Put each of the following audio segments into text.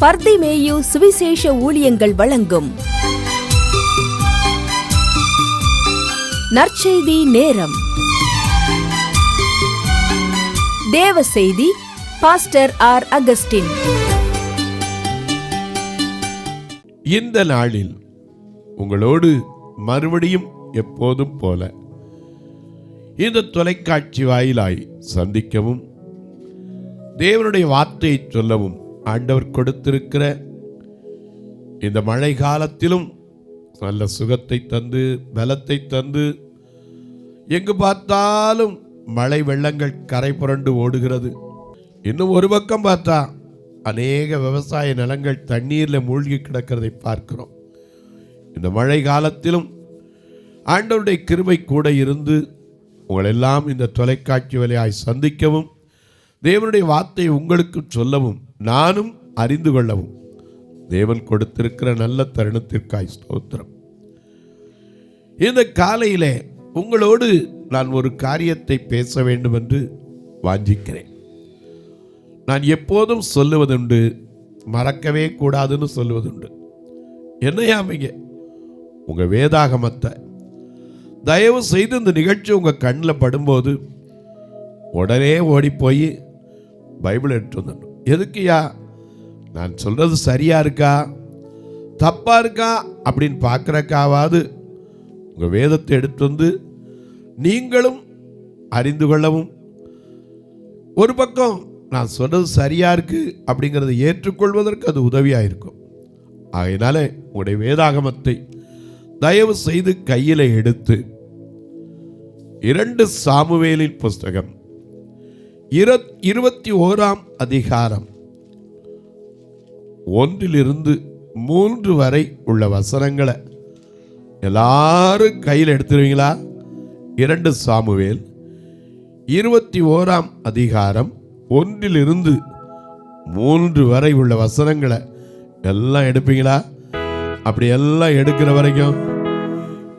பர்திமேயு சுவிசேஷ ஊழியங்கள் வழங்கும் நற்செய்தி நேரம். தேவ செய்தி பாஸ்டர் ஆர். அகஸ்டின். இந்த நாளில் உங்களோடு மறுபடியும் எப்போதும் போல இந்த தொலைக்காட்சி வாயிலாய் சந்திக்கவும் தேவனுடைய வார்த்தையை சொல்லவும் ஆண்டவர் கொடுத்திருக்கிற இந்த மழை காலத்திலும் நல்ல சுகத்தை தந்து பலத்தை தந்து எங்கு பார்த்தாலும் மழை வெள்ளங்கள் கரை புரண்டு ஓடுகிறது. இன்னும் ஒரு பக்கம் பார்த்தா அநேக விவசாய நிலங்கள் தண்ணீரில் மூழ்கி கிடக்கிறதை பார்க்கிறோம். இந்த மழை காலத்திலும் ஆண்டவருடைய கிருபை கூட இருந்து உங்களெல்லாம் இந்த தொலைக்காட்சி வழியாய் சந்திக்கவும் தேவனுடைய வார்த்தையை உங்களுக்கு சொல்லவும் நானும் அறிந்து கொள்ளவும் தேவன் கொடுத்திருக்கிற நல்ல தருணத்திற்காய் ஸ்தோத்திரம். இந்த காலையிலே உங்களோடு நான் ஒரு காரியத்தை பேச வேண்டும் என்று வாஞ்சிக்கிறேன். நான் எப்போதும் சொல்லுவதுண்டு, மறக்கவே கூடாதுன்னு சொல்லுவதுண்டு. என்னையாமீங்க உங்கள் வேதாகமத்தை தயவு செய்து இந்த நிகழ்ச்சி உங்கள் கண்ணில் படும்போது உடனே ஓடி போய் பைபிள் எடுத்து வந்துடணும். எதுக்குயா? நான் சொல்கிறது சரியா இருக்கா தப்பா இருக்கா அப்படின்னு பார்க்குறக்காவது உங்கள் வேதத்தை எடுத்து வந்து நீங்களும் அறிந்து கொள்ளவும், ஒரு பக்கம் நான் சொல்றது சரியா இருக்கு அப்படிங்கிறத ஏற்றுக்கொள்வதற்கு அது உதவியாக இருக்கும். ஆகையினால உங்களுடைய வேதாகமத்தை தயவு செய்து கையில் எடுத்து 2 சாமுவேலின் புஸ்தகம் 21ஆம் அதிகாரம் 1-3 வரை உள்ள வசனங்களை எல்லாரும் கையில் எடுத்துருவீங்களா? 2 சாமுவேல் 21ஆம் அதிகாரம் 1-3 வரை உள்ள வசனங்களை எல்லாம் எடுப்பீங்களா? அப்படி எல்லாம் எடுக்கிற வரைக்கும்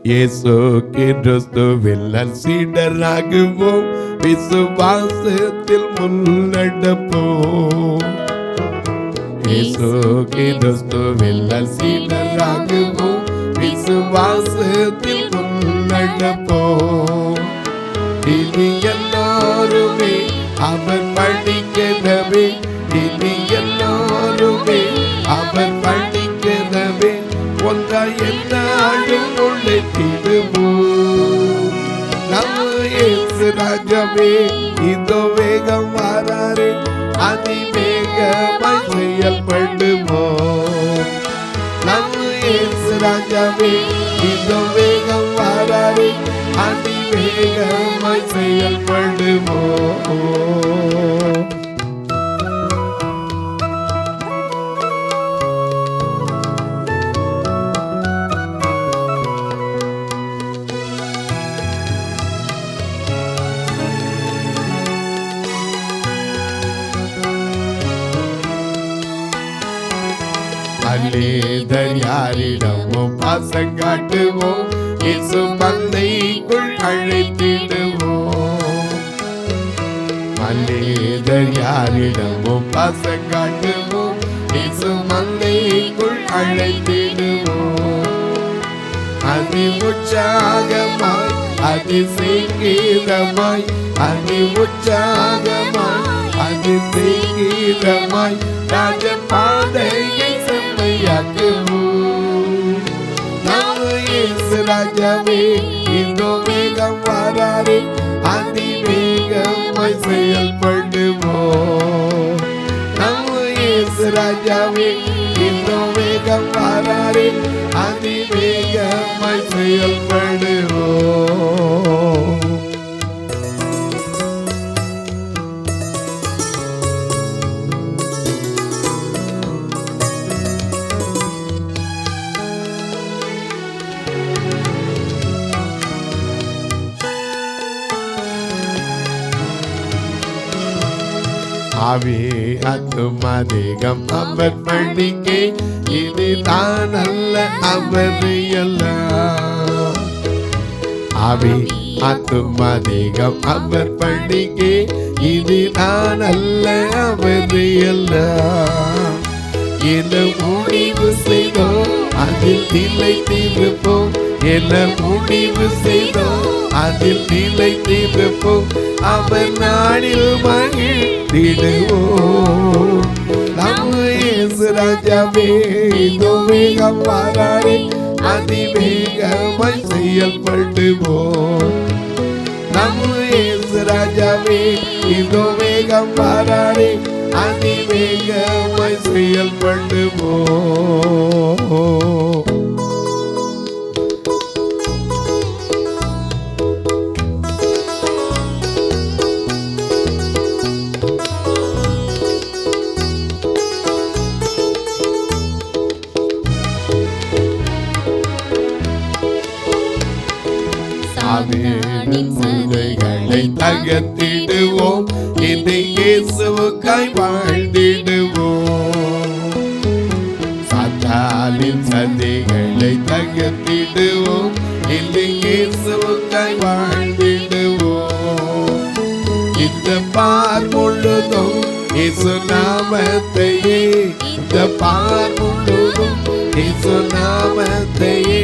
இயேசு கிறிஸ்துவில் சீடராகுவோம், விசுவாசத்தில் முன்னெடுப்போம். இயேசு கிறிஸ்துவில் சீடராகுவோம், விசுவாசத்தில் முன்னெடுப்போம். இனி எல்லாருமே அவர் படிக்கவே, இனி எல்லாருமே அவர் படிக்கவே, ஒன்றாய் என்னாலும் உழைத்திடுவோம். நம்ம இயேசு ராஜாவே இதோ வேகம் வாராரே, அதிவேகமாய் செயல்படுவோம். நம்ம இயேசு ராஜாவே இதோ வேகம் வாராரே, அதிவேகமாய் செயல்படுவோம். யாரிடமும் பாசங்காட்டுவோம், இயேசு மந்தைக்குள் அழைத்திடுவோம். மல்லேதர் யாரிடமும் பாசங்காட்டுவோம், இயேசு மந்தைக்குள் அழைத்திடுவோம். அதி உற்சாகமாய் அதிசீக்கிரமாய், அதி உற்சாகமாய் அதிசீக்கிரமாய் ராஜ பாதையை செம்மையாக்குவோம். நம்ம இயேசு ராஜாவே இதோ வேகம் வாராரே, அதிவேகமாய் செயல்படுவோம். நம்ம இயேசு ராஜாவே இதோ வேகம் வாராரே, அதிவேகமாய் செயல்படுவோம். ஆவே ஆத்துமாதேகம் அவர் பணிக்கே, இதுதான் அல்ல அவர் எல்லாம். ஆவே ஆத்துமாதேகம் அவர் பணிக்கே, இது நான் அல்ல அவர் எல்லாம். என்ன முடிவு செய்தோம் அதில் நிலைத்திருப்போம். என்ன முடிவு செய்தோம் அதில் நிலைத்திருப்போம். அவர் நாளில் மகிழ்ந்திடுவோம். நம்ம இயேசு ராஜாவே இதோ வேகம் வாராரே, அதிவேகமாய் செயல்படுவோம். நம்ம இயேசு ராஜாவே இதோ வேகம் வாராரே, அதிவேகமாய் செயல்படுவோம். சாத்தானின் சதைகளை தகர்த்திடுவோம். இதை இயேசுவுக்காய் வாழ்ந்திடுவோம். சாத்தானின் சதைகளை தகர்த்திடுவோம். இதை இயேசுவுக்காய் வாழ்ந்திடுவோம். இந்த பார் முழுதும் இயேசு நாமத்தையே, இந்த பார் முழுதும் இயேசு நாமத்தையே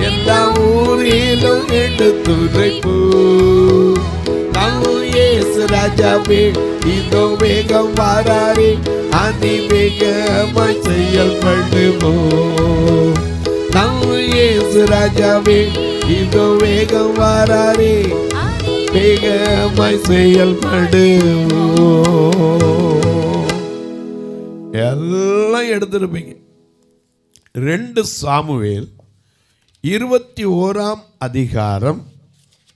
எல்லா ஊரிலும் எடுத்துரைப்போ. நம்ம இயேசு ராஜாவே இதோ வேகம் வாராரே, அதிவேகமாய் செயல்படுவோம். நம்ம இயேசு ராஜாவே இதோ வேகம் வாராரே, வேகமாய் செயல்படுவோம். எல்லாம் எடுத்திருப்பீங்க. 2 சாமுவேல் 21 அதிகாரம்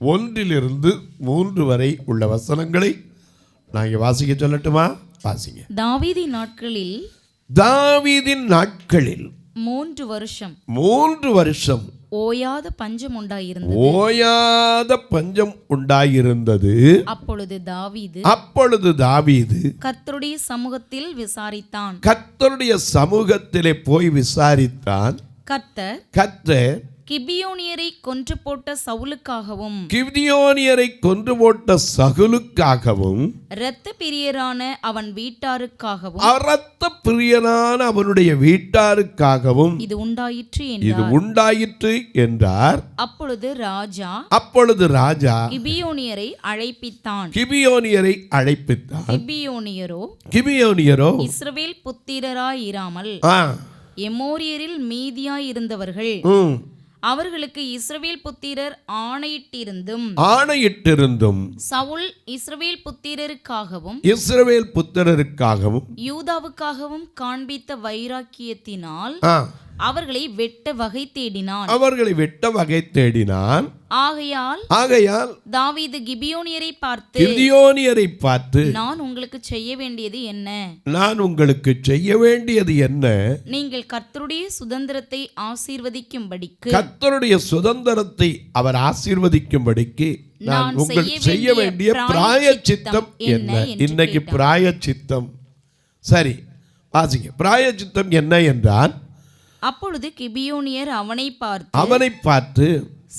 1-3 வரை உள்ள வசனங்களை நான் இங்கே வாசிக்க சொல்லட்டுமா? வாசிங்க. தாவீதின் நாட்களில் 3 வருஷம் ஓயாத பஞ்சம் உண்டாயிருந்தது. அப்பொழுது தாவீது கர்த்தருடைய சமூகத்திலே போய் விசாரித்தான். கர்த்தர் கிபியோனியரை கொன்று போட்ட சவுலுக்காகவும் இரத்த பிரியரான அவனுடைய வீட்டாருக்காகவும் இது உண்டாயிற்று என்றார். அப்பொழுது ராஜா கிபியோனியரை அழைப்பித்தான். கிபியோனியரோ இஸ்ரவேல் புத்திரராயிராமல் எமோரியரில் மீதியாயிருந்தவர்கள். அவர்களுக்கு இஸ்ரவேல் புத்திரர் ஆணையிட்டிருந்தும் சவுல் இஸ்ரவேல் புத்திரருக்காகவும் யூதாவுக்காகவும் காண்பித்த வைராக்கியத்தினால் அவர்களை வெட்ட வகை தேடினான். ஆகையால் தாவீது கிபியோனியரை பார்த்து நான் உங்களுக்கு செய்ய வேண்டியது என்ன? நீங்கள் கர்த்தருடைய சுதந்திரத்தை அவர் ஆசீர்வதிக்கும்படிக்கு நான் உங்களுக்கு செய்ய வேண்டிய பிராயச்சித்தம் என்ன? இன்னைக்கு பிராயச்சித்தம் சரி வாசிங்க. பிராயச்சித்தம் என்ன என்றால், அப்பொழுது கிபியோனியர் அவனை பார்த்து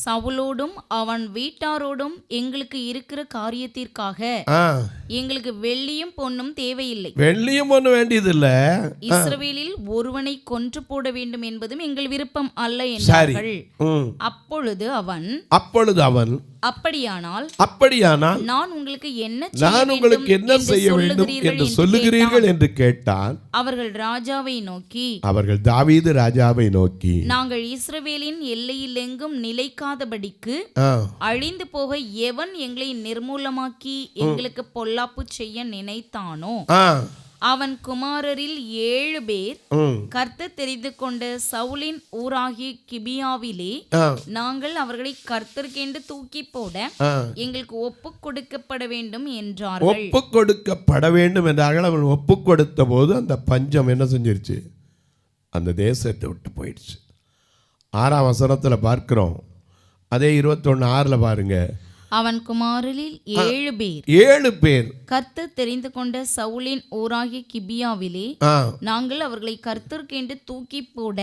சவுலோடும் அவன் வீட்டாரோடும் எங்களுக்கு இருக்கிற காரியத்திற்காக எங்களுக்கு வெள்ளியும் பொன்னும் தேவையில்லை. வெள்ளியும் பொண்ணு வேண்டியதில்லை. இஸ்ரவேலில் ஒருவனை கொன்று போட வேண்டும் என்பதும் எங்கள் விருப்பம் அல்ல என்றார்கள். அப்பொழுது அவன் அப்படியானால் நான் உங்களுக்கு என்ன செய்ய வேண்டும் என்று சொல்லுகிறீர்கள் என்று கேட்டான். அவர்கள் தாவீது ராஜாவை நோக்கி நாங்கள் இஸ்ரவேலின் எல்லையில் எங்கும் நிலைக்காதபடிக்கு அழிந்து போக எவன் எங்களை நிர்மூலமாக்கி எங்களுக்கு பொல்லாப்பு செய்ய நினைத்தானோ அவன் குமாரரில் 7 பேர் கர்த்தர் தெரிந்து கொண்ட சவுலின் ஊராகிய கிபியாவிலே நாங்கள் அவர்களை கர்த்தருக்கென்று தூக்கி போட எங்களுக்கு ஒப்பு கொடுக்கப்பட வேண்டும் என்றார்கள். ஒப்பு கொடுக்கப்பட வேண்டும் என்றார்கள். அவன் ஒப்பு கொடுத்த போது அந்த பஞ்சம் என்ன செஞ்சிருச்சு? அந்த தேசத்தை விட்டு போயிடுச்சு. 6ஆம் வசனத்தில் பார்க்கிறோம். அதே 21:6 பாருங்க. அவன் குமாரரில் 7 பேர் கர்த்தர் தெரிந்து கொண்ட சவுலின் ஊராகிய கிபியாவிலே நாங்கள் அவர்களை கர்த்தருக்கென்று தூக்கி போட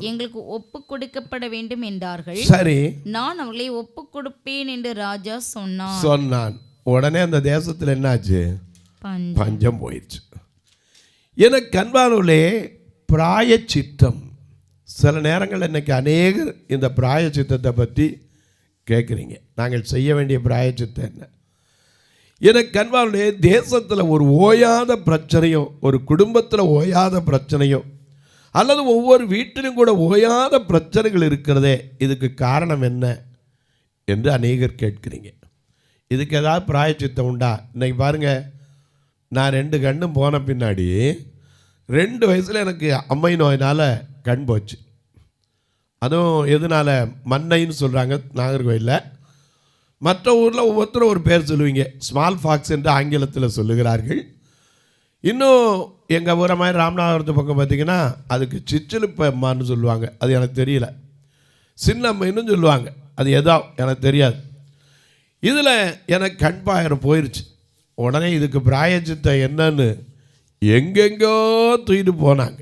எங்களுக்கு ஒப்பு கொடுக்கப்பட வேண்டும் என்றார்கள். சரி, நான் அவர்களை ஒப்பு கொடுப்பேன் என்று ராஜா சொன்னான். உடனே அந்த தேசத்தில் என்னாச்சு? பஞ்சம் போயிடுச்சு. எனக்கு அன்பானவர்களே, பிராயச்சித்தம். சில நேரங்கள் இன்றைக்கி அநேகர் இந்த பிராயச்சித்தத்தை பற்றி கேட்குறீங்க. நாங்கள் செய்ய வேண்டிய பிராயச்சித்தம் என்ன? எனக்கு அன்பாருடைய தேசத்தில் ஒரு ஓயாத பிரச்சனையோ, ஒரு குடும்பத்தில் ஓயாத பிரச்சனையோ, அல்லது ஒவ்வொரு வீட்டிலும் கூட ஓயாத பிரச்சனைகள் இருக்கிறதே, இதுக்கு காரணம் என்ன என்று அநேகர் கேட்குறீங்க. இதுக்கு ஏதாவது பிராயச்சித்தம் உண்டா? இன்றைக்கி பாருங்கள், நான் 2 கண்ணும் போன பின்னாடி 2 வயசில் எனக்கு அம்மை நோயினால் கண் போச்சு. அதுவும் எதனால்? மண்ணைன்னு சொல்கிறாங்க நாகர்கோயிலில். மற்ற ஊரில் ஒவ்வொருத்தரும் ஒரு பேர் சொல்லுவீங்க. ஸ்மால் ஃபாக்ஸ் என்று ஆங்கிலத்தில் சொல்லுகிறார்கள். இன்னும் எங்கள் ஊரை மாதிரி ராமநாதபுரத்து பக்கம் பார்த்திங்கன்னா அதுக்கு சிச்சிலுப்பம்மான்னு சொல்லுவாங்க. அது எனக்கு தெரியல. சின்னம்மைன்னு சொல்லுவாங்க. அது எதோ எனக்கு தெரியாது. இதில் எனக்கு கண் பாயிரம் போயிடுச்சு. உடனே இதுக்கு பிராயச்சித்தம் என்னன்னு எங்கெங்கோ தூக்கிட்டு போனாங்க.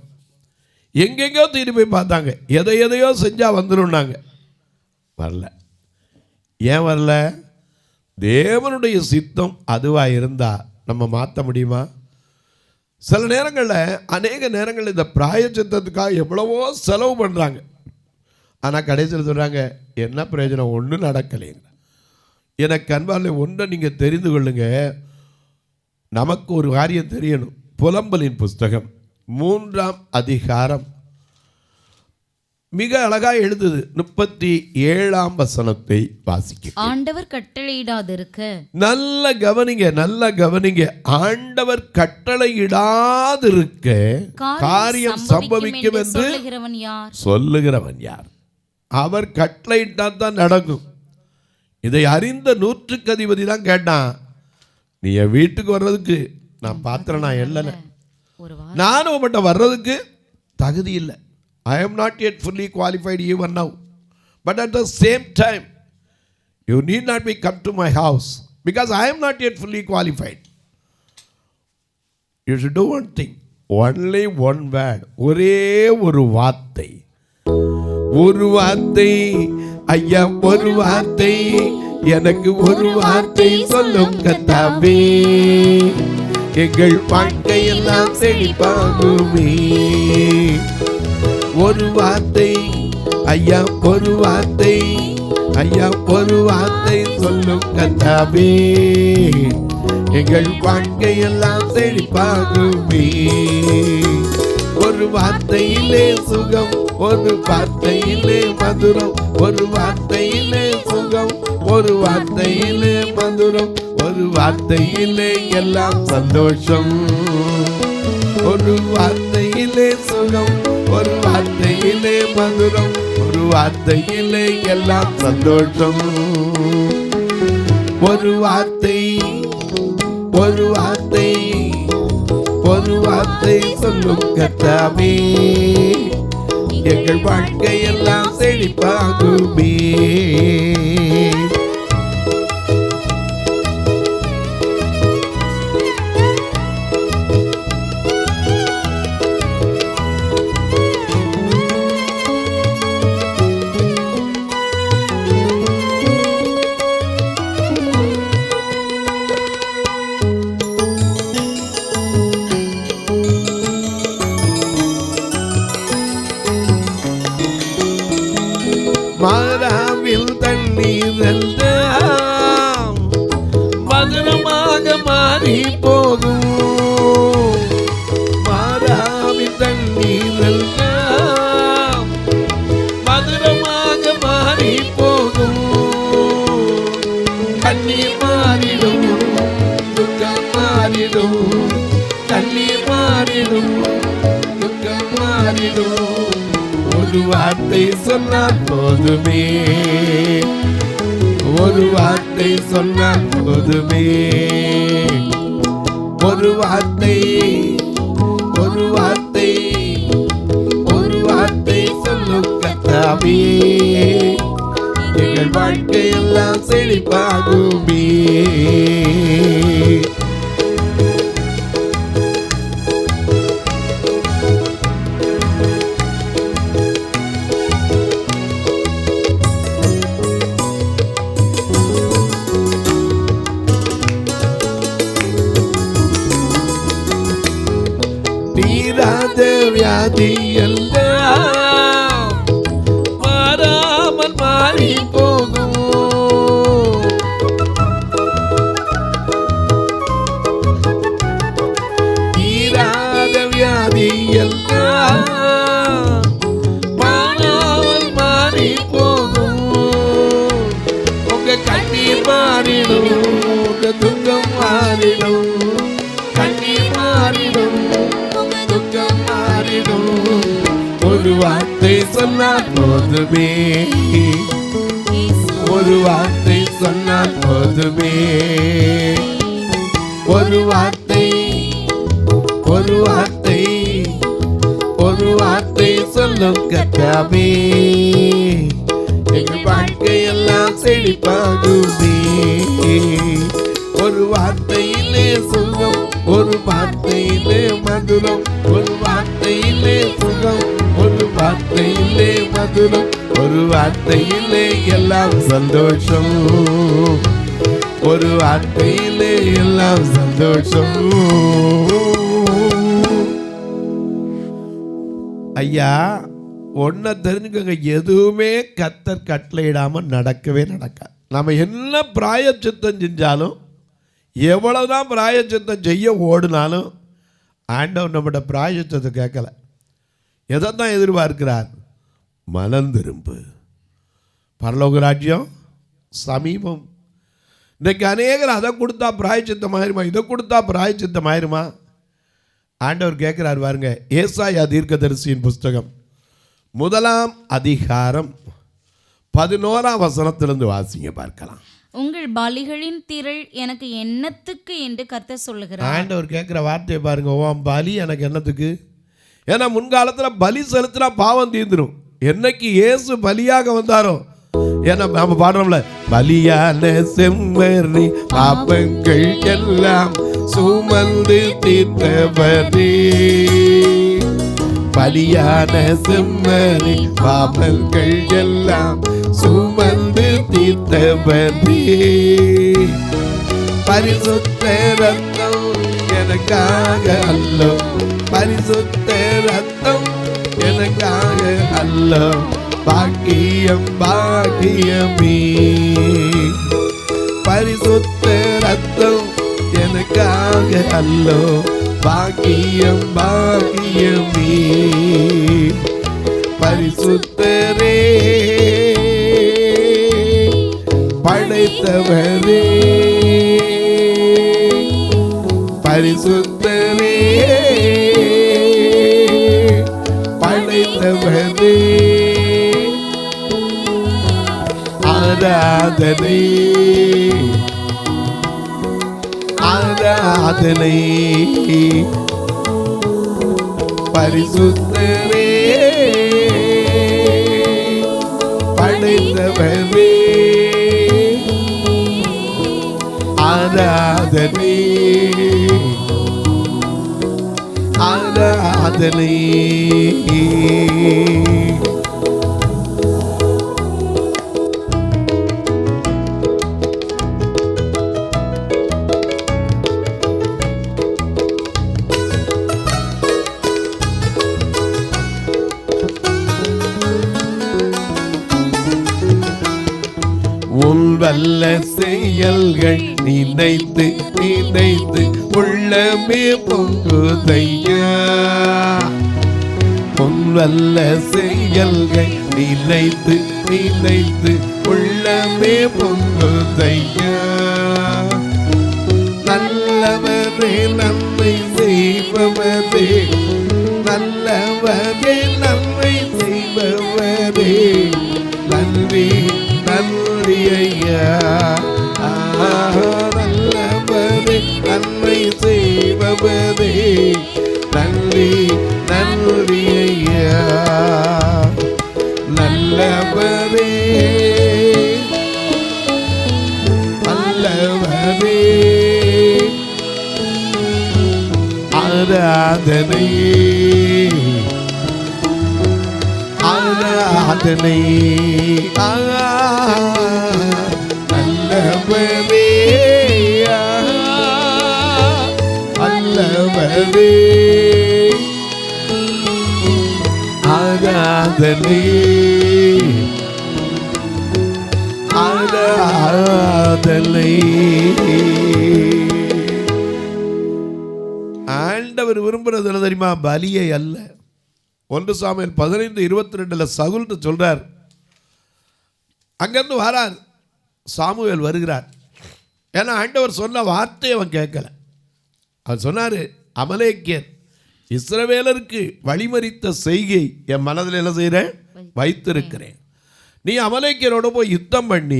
எங்கெங்கோ தூக்கிட்டு போய் பார்த்தாங்க. எதையோ செஞ்சால் வந்துடும்னாங்க. வரல. ஏன் வரல? தேவனுடைய சித்தம் அதுவாக இருந்தால் நம்ம மாற்ற முடியுமா? சில நேரங்களில், அநேக நேரங்களில் இந்த பிராயச்சித்தத்துக்காக எவ்வளவோ செலவு பண்ணுறாங்க. ஆனால் கடைசியில் சொல்கிறாங்க, என்ன பிரயோஜனம்? ஒன்றும் நடக்கலைங்க. எனக்கு அன்பாலே ஒன்றை நீங்கள் தெரிந்து கொள்ளுங்க. நமக்கு ஒரு காரியம் தெரியணும். புலம்பலின் புஸ்தகம் 3ஆம் அதிகாரம் மிக அழகாக எழுதுது. 37ஆம் வசனத்தை வாசிக்க. ஆண்டவர் கட்டளையிடாதிருக்க. நல்ல கவனிங்க, நல்ல கவனிங்க. ஆண்டவர் கட்டளையிடாதிருக்க காரியம் சம்பவிக்கும் என்று சொல்லுகிறவன் யார்? அவர் கட்டளையிட்டால் தான் நடக்கும். இதை அறிந்த 100க்கு அதிபதி தான் கேட்டான், நீ என் வீட்டுக்கு வர்றதுக்கு நான் பாத்திரம் நான் இல்லைன்னு, நானும் உங்கள்கிட்ட வர்றதுக்கு தகுதி இல்லை. I am not yet fully qualified even now. But at the same time, you need not be come to my house because I am not yet fully qualified. You should do one thing. Only one word. ஒரே ஒரு வார்த்தை. ஒரு வார்த்தை ஐயா, ஒரு வார்த்தை, எனக்கு ஒரு வார்த்தை சொல்லும் கர்த்தாவே, எங்கள் வாழ்க்கையெல்லாம் செழிப்பாகுமே. ஒரு வார்த்தை ஐயா, ஒரு வார்த்தை ஐயா, ஒரு வார்த்தை சொல்லும் கர்த்தாவே, எங்கள் வாழ்க்கையெல்லாம் செழிப்பாகுமே. ஒரு வார்த்தையிலே சுகம், ஒரு வார்த்தையிலே மதுரம், ஒரு வார்த்தையிலே சுகம், ஒரு வார்த்தையிலே மதுரம், ஒரு வார்த்தையிலே எல்லாம் சந்தோஷம். ஒரு வார்த்தையிலே சுகம், ஒரு வார்த்தையிலே மதுரம், ஒரு வார்த்தையிலே எல்லாம் சந்தோஷம். ஒரு வார்த்தை, ஒரு வார்த்தை, ஒரு வார்த்தை சொல்லும் கர்த்தாவே, எங்கள் வாழ்க்கையெல்லாம் செழிப்பாகுமே. மாறாவில் தண்ணீர் எல்லாம் மதுரமாக மாறி போகும். மாறாவில் தண்ணீர் எல்லாம் மதுரமாக மாறி போகும். கண்ணீர் மாறிடும், துக்கம் மாறிடும், கண்ணீர் மாறிடும், துக்கம் மாறிடும். ஒரு வார்த்தை சொன்னால் போதுமே, ஒரு வார்த்தை சொன்னால் போதுமே. ஒரு வார்த்தை, ஒரு வார்த்தை, ஒரு வார்த்தை சொல்லும் கர்த்தாவே, எங்கள் வாழ்க்கையெல்லாம் செழிப்பாகுமே. தீராத வியாதி எல்லாம் மாறாமல் மாறி போகும். தீராத வியாதி எல்லாம் மாறாமல் மாறி போகும். உங்க கண்ணீர் மாறிடும், உங்க துக்கம் மாறிடும். கண்ணீர் மாறிடும், உங்க துக்கம் மாறிடும். ஒரு வார்த்தை சொன்னால் போதுமே, ஒரு வார்த்தை சொன்னால் போதுமே. ஒரு வார்த்தை, ஒரு வார்த்தை, ஒரு வார்த்தை சொல்லும் கர்த்தாவே, எங்கள் வாழ்க்கையெல்லாம் செழிப்பாகுமே. ஒரு வார்த்தையிலே சுகம், ஒரு வார்த்தையிலே மதுரம். ஒரு வார்த்தையிலே சுகம், ஒரு வார்த்தையிலே மதுரம். ஒரு வார்த்தையிலே எல்லாம் சந்தோஷம், ஒரு வார்த்தையிலே எல்லாம் சந்தோஷம். ஐயா, ஒன்றை தெரிஞ்சுக்கோங்க, எதுவுமே கர்த்தர் கட்டளையிடாமல் நடக்கவே நடக்காது. நம்ம என்ன பிராயச்சித்தம் செஞ்சாலும், எவ்வளவுதான் பிராயச்சித்தம் செய்ய ஓடினாலும் ஆண்டவர் நம்மளோட பிராயச்சித்தத்தை கேட்கல. எதைத்தான் எதிர்பார்க்கிறார்? மனம் திரும்பு, பரலோக ராஜ்யம் சமீபம். இன்றைக்கு அநேகர் அதை கொடுத்தா பிராயச்சித்தம் ஆயிருமா, இதை கொடுத்தா பிராயச்சித்தம் ஆயிருமா? ஆண்டவர் கேட்குறார் பாருங்க. ஏசாயா தீர்க்கதரிசியின் புஸ்தகம் 1 அதிகாரம் 11 வசனத்திலிருந்து வாசிங்க பார்க்கலாம். உங்கள் பலிகளின் திரள் எனக்கு என்னத்துக்கு என்று கர்த்தர் சொல்லுகிறார். ஆண்டவர் கேட்குற வார்த்தையை பாருங்க. உன் பலி எனக்கு என்னத்துக்கு? ஏன்னா முன்காலத்தில் பலி செலுத்தினா பாவம் தீர்ந்துடும். என்னைக்கு இயேசு பலியாக வந்தாரோ, ஏன்னா நாம பாடுறோம்ல, பலியான செம்மறி பாபங்கள் எல்லாம் சுமந்து தீர்த்தவரே. பலியான செம்மறி பாபங்கள் எல்லாம் சுமந்து தீர்த்தவரே. பரிசுத்த ரத்தம் எனக்காக அல்லோ, பரிசுத்த ரத்தம் எனக்காக அல்லோ. பாக்கியம் பாக்கியமே, பரிசுத்த ரத்தம் எனக்காக அல்லோ. பாக்கியம் பாக்கியமே. பரிசுத்தரே படைத்தவரே, பரிசுத்தரே படைத்தவரே. ஆராதனை ஆராதனை. பரிசுத்தரே படைத்தவரே. ஆராதனை ஆராதனை. உன் வல்ல செயல்கள் நினைத்து நினைத்து உள்ளமே பொங்குதையா. உன் வல்ல செயல்கள் நினைத்து நினைத்து உள்ளமே பொங்குதையா. நல்லவரே நன்மை செய்பவரே, நல்லவரே நன்மை செய்பவரே. நன்றி நன்றி ஐயா. நல்லவரே நன்மை செய்பவரே. நன்றி நன்றி ஐயா. நல்லவரே நல்லவரே. ஆராதனை ஆராதனை. நல்லவரே நல்லவரே. ஆராதனை ஆராதனை. ஆண்டவர் விரும்புறது என்ன தெரியுமா? பலியை அல்ல. 1 சாமுவேல் 15:22 சவுல் சொல்றார். அங்கிருந்து வரார், சாமுவேல் வருகிறார். ஏன்னா ஆண்டவர் சொன்ன வார்த்தையை அவன் கேட்கல. அவர் சொன்னார், அமலேக்கியர் இஸ்ரவேலருக்கு வழிமறித்த செய்கை என் மனதில் என்ன செய்கிறேன்? வைத்திருக்கிறேன். நீ அமலேக்கியரோட போய் யுத்தம் பண்ணி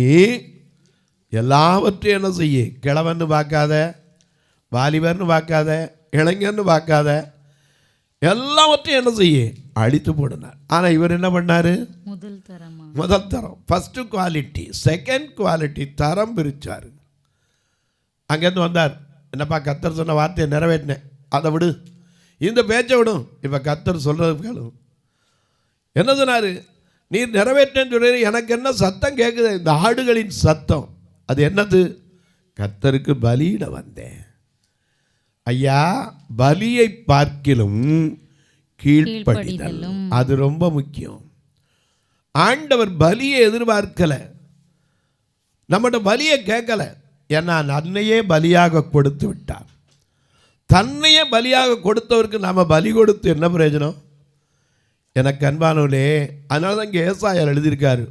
எல்லாவற்றையும் என்ன செய்ய? கிழவன்னு பார்க்காத, வாலிபர்னு பார்க்காத, இளைஞர்னு பார்க்காத, எல்லாவற்றையும் என்ன செய்ய? அழித்து போடுனார். ஆனால் இவர் என்ன பண்ணார்? முதல் தரம், ஃபஸ்ட்டு குவாலிட்டி, செகண்ட் குவாலிட்டி, தரம் பிரித்தார். அங்கேருந்து வந்தார். என்னப்பா, கர்த்தர் சொன்ன வார்த்தையை நிறைவேற்றினேன், அதை விடு, இந்த பேச்சை விடும், இப்போ கர்த்தர் சொல்கிறது கேளு. என்ன சொன்னார்? நீர் நிறைவேற்றேன்னு சொல்லி எனக்கு என்ன சத்தம் கேட்குது? இந்த ஆடுகளின் சத்தம். அது என்னது? கர்த்தருக்கு பலியிட வந்தேன். ஐயா, பலியை பார்க்கிலும் கீழ்ப்படிதல், அது ரொம்ப முக்கியம். ஆண்டவர் பலியை எதிர்பார்க்கல, நம்மகிட்ட பலியை கேட்கல. ஏன்னா தன்னையே பலியாக கொடுத்து விட்டார். தன்னையே பலியாக கொடுத்தவருக்கு நாம் பலி கொடுத்து என்ன பிரயோஜனம்? எனக்கு அன்பானவர்களே, அதனால தான் இங்கே ஏசாயார் எழுதியிருக்காரு,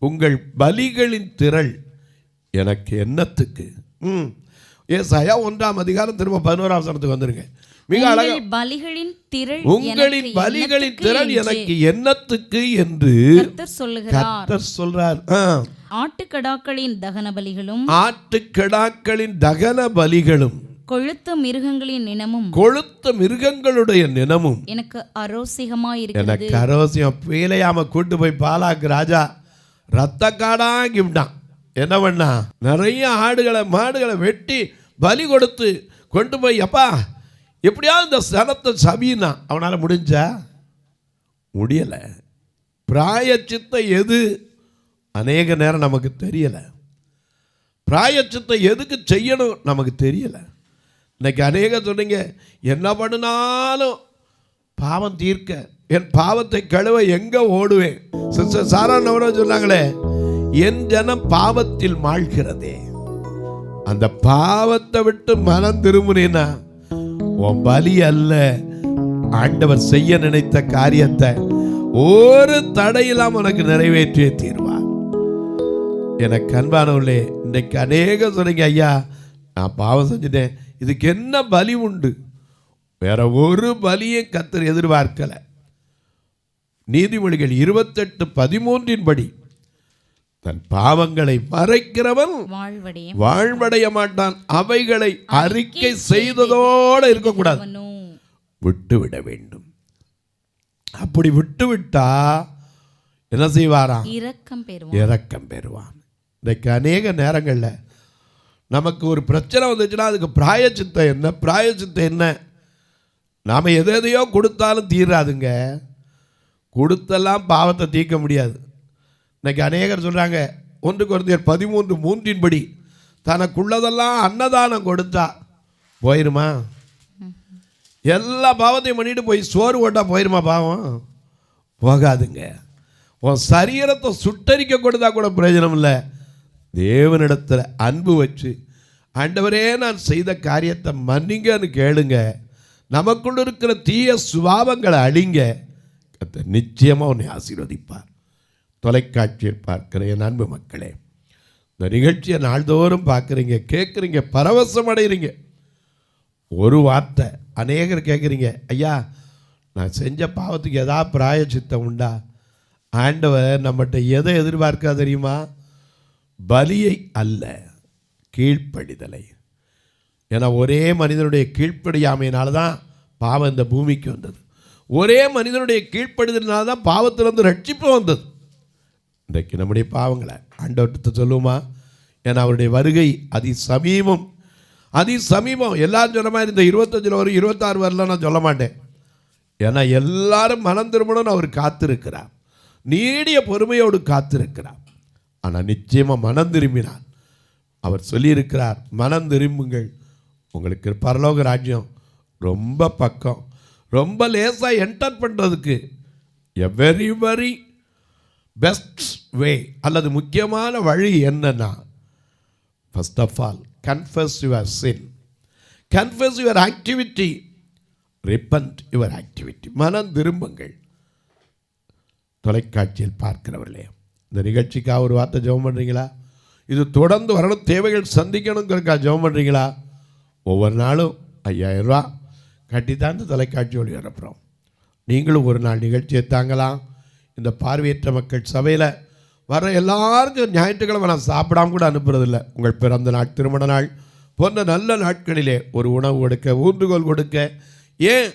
உங்கள் பலிகளின் திரள் எனக்கு என்னத்துக்கு? ஏசாயா 1ஆம் அதிகாரம் திரும்ப 11ஆம் வசனத்துக்கு வந்துருங்க. மிக அழகா, பலிகளின் திரள் உங்களின் பலிகளின் திரள் எனக்கு என்னத்துக்கு என்று கர்த்தர் சொல்றார். ஆட்டுக்கடாக்களின் தகன பலிகளும், ஆட்டுக்கடாக்களின் தகன பலிகளும், கொழுத்த மிருகங்களின் நினமும், கொழுத்த மிருகங்களுடைய நினமும் எனக்கு அரோசிகமாயிருக்கிறது. எனக்கு அரோசியம். பேலையாம கூட்டு போய் பாலாக்கு ராஜா ரத்த காடாங்கி விட்டான். என்ன பண்ணா? நிறைய ஆடுகளை மாடுகளை வெட்டி பலி கொடுத்து கொண்டு போய், அப்பா எப்படியாவது இந்த சனத்தை சபினா. அவனால் முடிஞ்சா? முடியலை. பிராயச்சித்தை எது? அநேக நேரம் நமக்கு தெரியலை. பிராயச்சித்தை எதுக்கு செய்யணும் நமக்கு தெரியலை. இன்னைக்கு அநேக சொன்னீங்க, என்ன பண்ணினாலும் பாவம் தீர்க்க, என் பாவத்தை கழுவ எங்கே ஓடுவேன்? சிஸ்டர் சாரானவரோ சொன்னாங்களே, என் ஜனம் பாவத்தில் மாழ்கிறதே. அந்த பாவத்தை விட்டு மனம் திரும்பினா உன் பலி அல்ல, ஆண்டவர் செய்ய நினைத்த காரியத்தை ஒரு தடையில்லாம உனக்கு நிறைவேற்றியே தீர்வார். எனக்கு அன்பானவர்களே, இன்னைக்கு அநேக சொன்னீங்க, ஐயா நான் பாவம் செஞ்சுட்டேன், இதுக்கு என்ன பலி உண்டு? வேற ஒரு பலியை கர்த்தர் எதிர்பார்க்கல. நீதிமொழிகள் 28:13 படி, தன் பாவங்களை மறைக்கிறவன் வாழ்வடைய மாட்டான், அவைகளை அறிக்கை செய்ததோடு இருக்கக்கூடாது, விட்டுவிட வேண்டும். அப்படி விட்டுவிட்டா என்ன செய்வாராம்? இரக்கம் பெறுவான். இன்றைக்கு அநேக நேரங்களில் நமக்கு ஒரு பிரச்சனை வந்துச்சுன்னா அதுக்கு பிராயச்சித்தம் என்ன, பிராயச்சித்தம் என்ன? நாம் எதையோ கொடுத்தாலும் தீராதுங்க. கொடுத்தெல்லாம் பாவத்தை தீர்க்க முடியாது. இன்னைக்கு அநேகர் சொல்கிறாங்க, 1 கொரிந்தியர் 13:3 படி, தனக்குள்ளதெல்லாம் அன்னதானம் கொடுத்தா போயிருமா? எல்லா பாவத்தையும் பண்ணிட்டு போய் சோறு ஓட்டா போயிருமா பாவம்? போகாதுங்க. உன் சரீரத்தை சுட்டரிக்க கொடுத்தா கூட பிரயோஜனம் இல்லை. தேவனிடத்தில் அன்பு வச்சு, ஆண்டவரே நான் செய்த காரியத்தை மன்னிங்கன்னு கேளுங்க. நமக்குள்ள இருக்கிற தீய சுபாவங்களை அழிங்க, கர்த்தர் நிச்சயமாக உன்னை ஆசீர்வதிப்பார். தொலைக்காட்சியில் பார்க்கிற என் அன்பு மக்களே, இந்த நிகழ்ச்சியை நாள்தோறும் பார்க்குறீங்க, கேட்குறீங்க, பரவசம் அடைகிறீங்க. ஒரு வார்த்தை அநேகர் கேட்குறீங்க, ஐயா நான் செஞ்ச பாவத்துக்கு எதாவது பிராயச்சித்தம் உண்டா? ஆண்டவர் நம்மகிட்ட எதை எதிர்பார்க்கா தெரியுமா? பலியை அல்ல, கீழ்ப்படிதலை. ஏன்னா ஒரே மனிதனுடைய கீழ்ப்படியாமையினால தான் பாவம் இந்த பூமிக்கு வந்தது. ஒரே மனிதனுடைய கீழ்ப்படிதலினால தான் பாவத்திலிருந்து ரட்சிப்பு வந்தது. இன்றைக்கு நம்முடைய பாவங்களை ஆண்டவர்கிட்ட சொல்லுவோமா? ஏன்னா அவருடைய வருகை அதிசமீபம். எல்லாரும் சொன்ன மாதிரி இந்த 25 வரும் 26 வரலாம் நான் சொல்ல மாட்டேன். ஏன்னா எல்லாரும் மனம் திரும்பணும்னு அவர் காத்திருக்கிறார், நீடிய பொறுமையோடு காத்திருக்கிறார். ஆனால் நிச்சயமாக மனம் திரும்பினார். அவர் சொல்லியிருக்கிறார், மனம் திரும்புங்கள், உங்களுக்கு பரலோக ராஜ்யம் ரொம்ப பக்கம். ரொம்ப லேசாக என்டர் பண்ணுறதுக்கு a very very best way அல்லது முக்கியமான வழி என்னன்னா, first of all confess your sin, confess your activity, repent your activity. மனம் திரும்புங்கள். தொலைக்காட்சியில் பார்க்கிறவர்களே, இந்த நிகழ்ச்சிக்காக ஒரு வார்த்தை ஜெபம் பண்ணுறீங்களா? இது தொடர்ந்து வரணும், தேவைகள் சந்திக்கணுங்கிறக்கா ஜெபம் பண்ணுறீங்களா? ஒவ்வொரு நாளும் 5000 ரூபா கட்டித்தான் இந்த தொலைக்காட்சி ஒளிபரப்புகிறோம். நீங்களும் ஒரு நாள் நிகழ்ச்சியை தாங்கலாம். இந்த பார்வையற்ற மக்கள் சபையில் வர எல்லாருக்கும் ஞாயிற்றுக்கிழமை நான் சாப்பிடாம கூட அனுப்புறதில்ல. உங்கள் பிறந்த நாள், திருமண நாள் போன்ற நல்ல நாட்களிலே ஒரு உணவு கொடுக்க, ஊன்றுகோல் கொடுக்க, ஏன்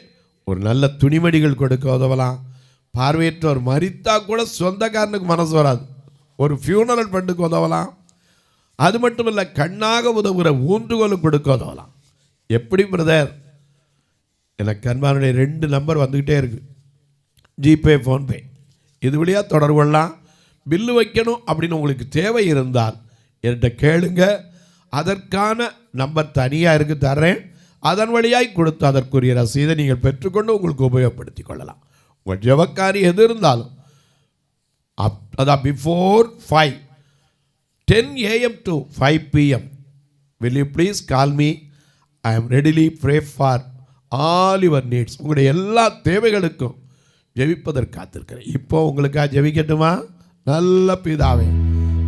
ஒரு நல்ல துணிமணிகள் கொடுக்க உதவலாம். பார்வையற்றோர் மரித்தா கூட சொந்தக்காரனுக்கு மனசு வராது, ஒரு ஃபியூனரல் ஃபண்டுக்கு உதவலாம். அது மட்டும் இல்லை, கண்ணாக உதவுகிற ஊன்றுகோலும் கொடுக்க உதவலாம். எப்படி பிரதர்? எனக்கு அன்பானுடைய 2 நம்பர் வந்துக்கிட்டே இருக்குது, ஜிபே, ஃபோன்பே. இது வழியாக தொடர்பு கொள்ளலாம். பில்லு வைக்கணும் அப்படின்னு உங்களுக்கு தேவை இருந்தால் என்கிட்ட கேளுங்க. அதற்கான நம்பர் தனியாக இருக்குது, தர்றேன். அதன் வழியாய் கொடுத்து அதற்குரிய ரசீதை நீங்கள் பெற்றுக்கொண்டு உங்களுக்கு உபயோகப்படுத்தி கொள்ளலாம். உங்கள் ஜெபக்காரி எது இருந்தாலும் அதான் before 10 AM to 5 PM will you please call me? I am readily pray for all your needs. உங்களுடைய எல்லா தேவைகளுக்கும் ஜெபிப்பதற்கு காத்திருக்கிறேன். இப்போ உங்களுக்காக ஜெபிக்கட்டுமா? நல்ல பிதாவே,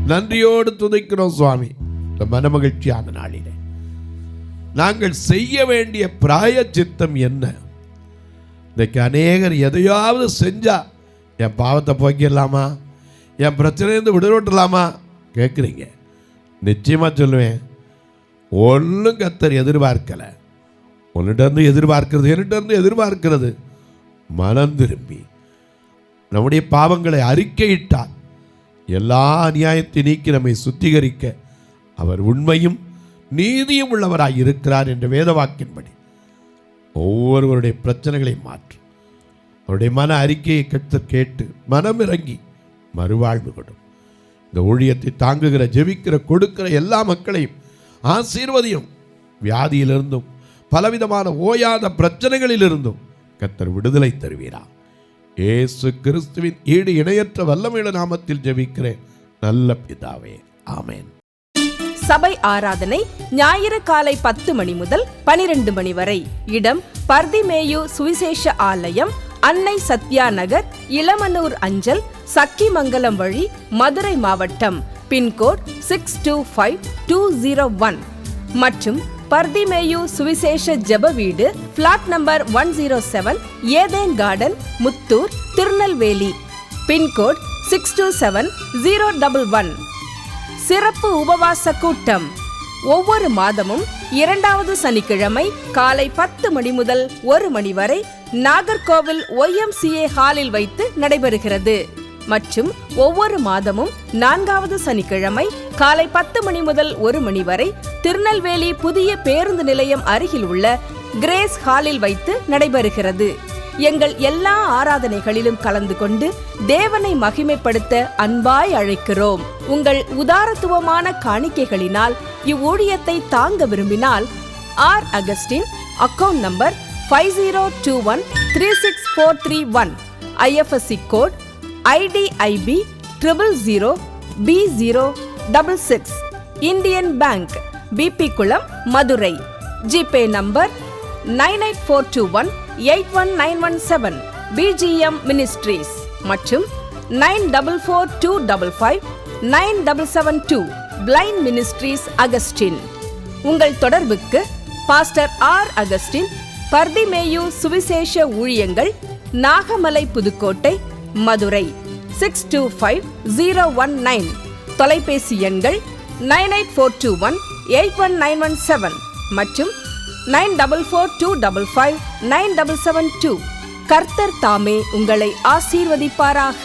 நன்றியோடு துதிக்கிறோம் சுவாமி. இந்த மனமகிழ்ச்சியான நாளிலே நாங்கள் செய்ய வேண்டிய பிராயச்சித்தம் என்ன? இன்றைக்கு அநேகர் எதையாவது செஞ்சா என் பாவத்தை போக்கிடலாமா, என் பிரச்சனையிருந்து விடுபட்டுலாமா கேட்குறீங்க. நிச்சயமாக சொல்லுவேன், ஒன்றும் கர்த்தர் எதிர்பார்க்கலை. உன்னிட்டருந்து எதிர்பார்க்கிறது, என்னிட்டருந்து எதிர்பார்க்கிறது மனம் திரும்பி நம்முடைய பாவங்களை அறிக்கையிட்டால் எல்லா அநியாயத்தை நீக்கி நம்மை சுத்திகரிக்க அவர் உண்மையும் நீதியும் உள்ளவராய் இருக்கிறார் என்ற வேத வாக்கின்படி ஒவ்வொருவருடைய பிரச்சனைகளை மாற்றும். அவருடைய மன அறிக்கையை கேட்டு மனம் இறங்கி மறுவாழ்வு கொடும். இந்த ஊழியத்தை தாங்குகிற, ஜெபிக்கிற, கொடுக்கிற எல்லா மக்களையும் ஆசீர்வதியும். வியாதியிலிருந்தும் பலவிதமான ஓயாத பிரச்சனைகளிலிருந்தும் கர்த்தர் விடுதலை தருவீரா. இயேசு கிறிஸ்துவின் ஈடு இணையற்ற வல்லமையுள்ள நாமத்தில் ஜெபிக்கிறேன் நல்ல பிதாவே, ஆமென். சபை ஆராதனை ஞாயிறு காலை 10 மணி முதல் 12 மணி வரை. இடம் பர்திமேயு சுவிசேஷ ஆலயம், அன்னை சத்யா நகர், இளமனூர் அஞ்சல், சக்கிமங்கலம் வழி, மதுரை மாவட்டம். பின்கோட் 625201 மற்றும் பர்திமேயு சுவிசேஷ ஜெப வீடு, plot number 107, Eden garden, Muthur, Tirunelveli. Pin code 627011. சிறப்பு உபவாச கூட்டம் ஒவ்வொரு மாதமும் 2வது சனிக்கிழமை காலை 10 மணி முதல் 1 மணி வரை நாகர்கோவில் YMCA ஹாலில் வைத்து நடைபெறுகிறது. மற்றும் ஒவ்வொரு மாதமும் 4வது சனிக்கிழமை காலை 10 மணி முதல் 1 மணி வரை திருநெல்வேலி புதிய பேருந்து நிலையம் அருகில் உள்ள கிரேஸ் ஹாலில் வைத்து நடைபெறுகிறது. எங்கள் எல்லா ஆராதனைகளிலும் கலந்து கொண்டு தேவனை மகிமைப்படுத்த அன்பாய் அழைக்கிறோம். உங்கள் உதாரத்துவமான காணிக்கைகளினால் இவ்வூழியத்தை தாங்க விரும்பினால் R. Augustine, account number 5021364331, IFSC code IDIB 000B066, Indian bank, BP Kulam, Madurai. GPay number 98421819117, BGM ministries மற்றும் 9442559772, பிளைண்ட் மினிஸ்ட்ரீஸ் அகஸ்டின். உங்கள் தொடர்புக்கு பாஸ்டர் R. அகஸ்டின், பர்திமேயு சுவிசேஷ ஊழியங்கள், நாகமலை, புதுக்கோட்டை, மதுரை 625019. தொலைபேசி எண்கள் 9842181917 மற்றும் 9442559772. கர்த்தர் தாமே உங்களை ஆசீர்வதிப்பாராக.